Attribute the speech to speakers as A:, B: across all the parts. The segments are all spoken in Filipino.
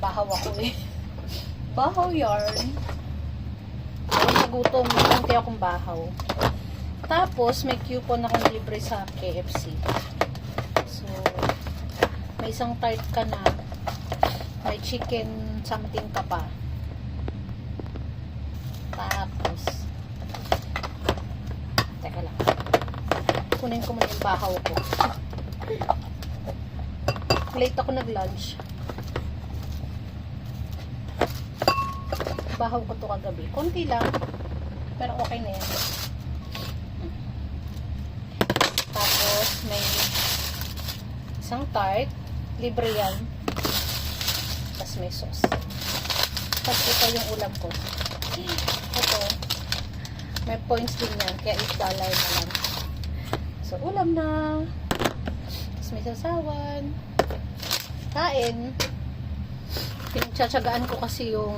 A: bahaw ako eh. Bahaw yarn. Kung nagutom, nanti akong bahaw. Tapos, may coupon akong libre sa KFC. So, may isang tart ka na. May chicken something ka pa. Tapos, teka lang. Kunin ko muna yung bahaw ko. Late ako nag-lunch. Bahaw ko to kagabi. Konti lang. Pero okay na yan. Tapos, may isang tart. Libre yan. Tapos may sauce. Tapos ito yung ulam ko. Ito. May points din yan. Kaya $8 na lang. So, ulam na. Tapos may sasawan. Kain. Pinagtsatsagaan ko kasi yung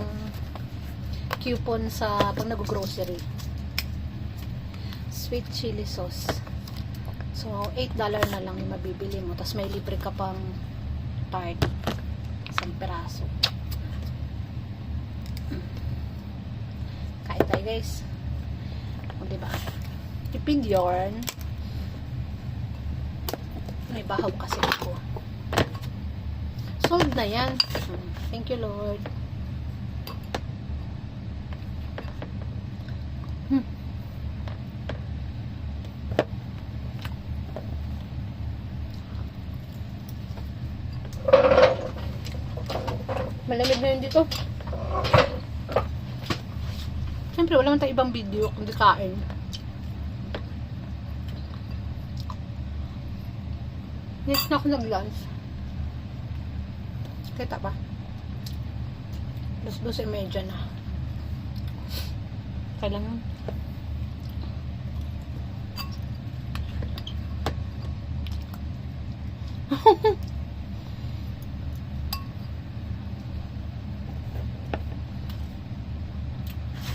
A: coupon sa pag nag-grocery. Sweet chili sauce. So, $8 na lang yung mabibili mo. Tapos may libre ka pang tart. Isang peraso. Kain tayo guys. O, diba? Tipid yarn. May bahaw kasi ako. Sold na yan. Thank you Lord. Malamig na yun dito. Siyempre, wala man tayong ibang video kundi kain. Next na ako nag-lunch. Kita ba? 12:30 na. Kailangan.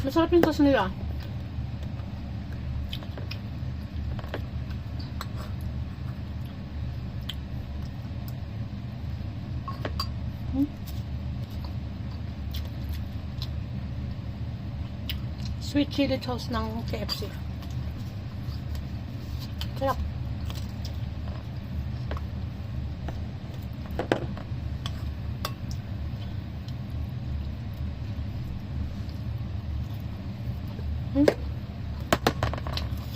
A: Masarap yung sauce nila. Sweet chili sauce ng KFC. Sarap.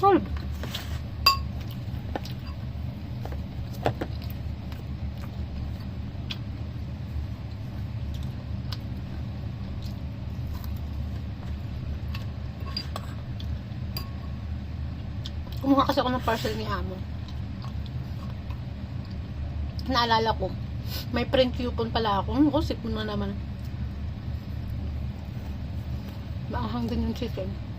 A: Solve. Kumuha kasi ako ng parcel ni Amo. Naalala ko, may print coupon pala ako. Oh, sip mo na naman. Maahang din yung chicken.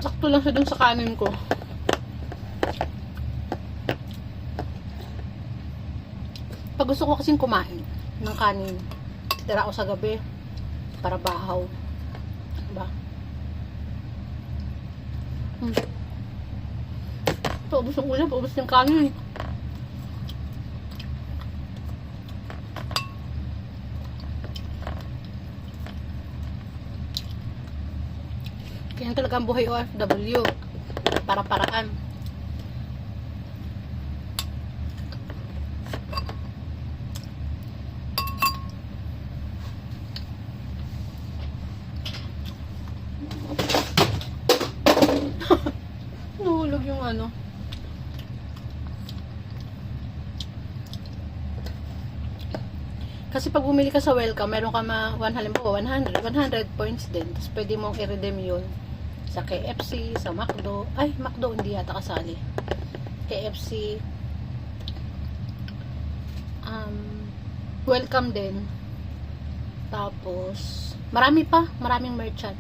A: Sakto lang siya dun sa kanin ko. Pag gusto ko kasing kumain ng kanin, tira ako sa gabi para bahaw. Diba? Paubos yung ulam, paubos yung kanin. Kaya talaga ang buhay OFW. Para-paraan. Nahulog yung ano. Kasi pag bumili ka sa Welcome, meron ka 100 points din. Tapos pwede mong i-redeem yun sa KFC, sa McDo. Ay, McDo hindi yata kasali. KFC. Welcome din. Tapos, marami pa. Maraming merchant.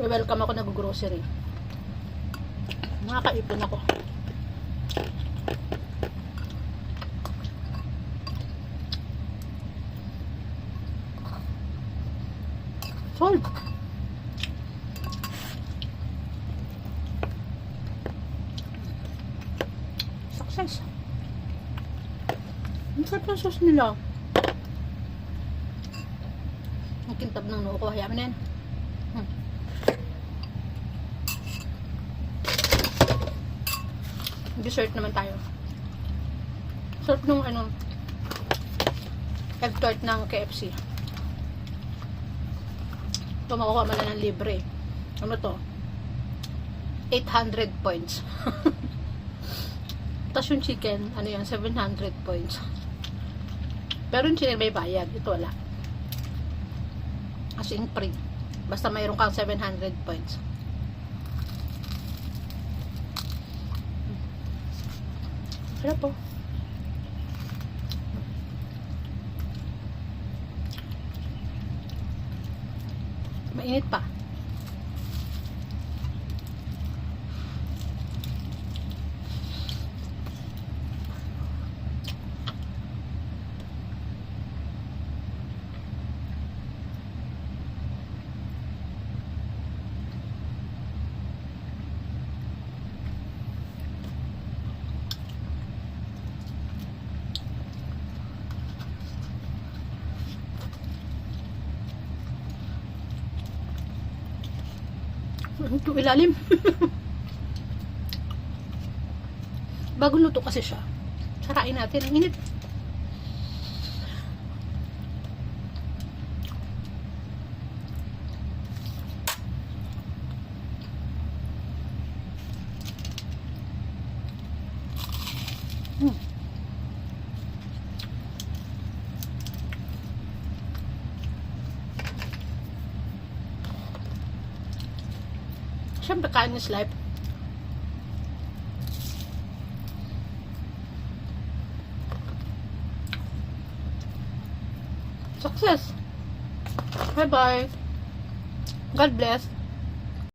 A: Welcome ako nag-grocery. Nakakaipon ako. Success. Ang sarap ng sauce nila. Ang kintab ng noo ko. Hayaan mo na yan. Dessert naman tayo. Sarap nung egg tart ng KFC. Ito makuha mo na ng libre. Ano to? 800 points. Tapos yung chicken, 700 points. Pero yung chicken may bayad. Ito wala. As in free. Basta mayroon kang 700 points. Sarap po. Mainit pa. Ito ilalim. Bagong luto kasi siya. Sarain natin. Ang init. Siyempre, kain is life. Success! Bye-bye! God bless!